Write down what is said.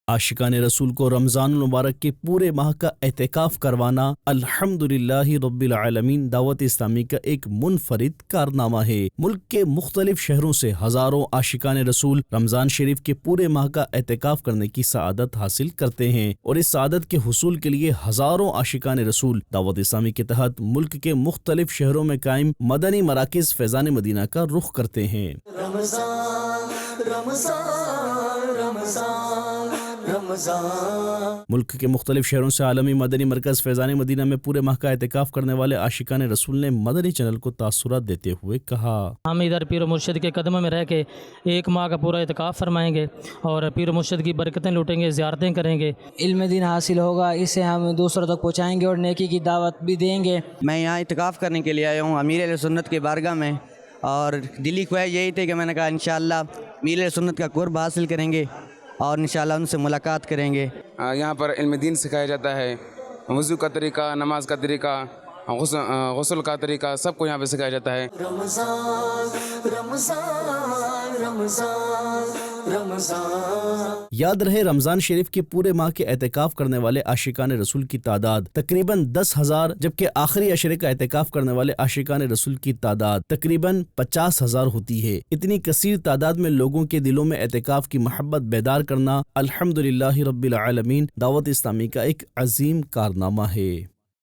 आशिकान रसूल को रमज़ान मुबारक के पूरे माह का एहतिकाफ करवाना अल्हम्दुलिल्लाह रब्बिल आलमीन दावत इस्लामी का एक मुनफरिद कारनामा है। मुल्क के मुख्तलिफ शहरों से हज़ारों आशिकान रसूल रमज़ान शरीफ के पूरे माह का एहतिकाफ करने की सआदत हासिल करते हैं और इस सआदत के हुसूल के लिए हज़ारों आशिकान रसूल दावत इस्लामी के तहत मुल्क के मुख्तलिफ शहरों में कायम मदनी मराकिज़ फैज़ान मदीना का रुख करते हैं। मुल्क के मुख्तलिफ शहरों से आलमी मदनी मरकज़ फैज़ान मदीना में पूरे माह का एहतिकाफ करने वाले आशिकान रसूल ने मदनी चैनल को तासुरात देते हुए कहा, हम इधर पीर मुर्शिद के कदमों में रह के एक माह का पूरा एहतिकाफ फरमाएंगे और पीर मुर्शिद की बरकतें लूटेंगे, ज़ियारतें करेंगे, इल्म दीन हासिल होगा, इसे हम दूसरों तक पहुँचाएंगे और नेकी की दावत भी देंगे। मैं यहाँ इत्तिकाफ़ करने के लिए आया हूँ अमीर अहले सुन्नत की बारगाह में और दिली ख्वाहिश यही थी कि मैंने कहा इंशाअल्लाह अमीर अहले सुन्नत का कुर्ब हासिल करेंगे और इंशाअल्लाह उनसे मुलाकात करेंगे। यहाँ पर इल्म दीन सिखाया जाता है, वज़ू का तरीका, नमाज का तरीका, गुस्ल का तरीका, सबको यहाँ पे सिखाया जाता है। याद रहे रमज़ान शरीफ के पूरे माह के एहतिकाफ करने वाले आशिकान रसूल की तादाद तकरीबन 10,000 जबकि आखिरी अशरे का एहतिकाफ करने वाले आशिकान रसूल की तादाद तकरीबन 50,000 होती है। इतनी कसीर तादाद में लोगों के दिलों में एहतिकाफ की मोहब्बत बेदार करना अल्हम्दुलिल्लाह रब्बिल आलमीन दावत इस्लामी का एक अजीम कारनामा है।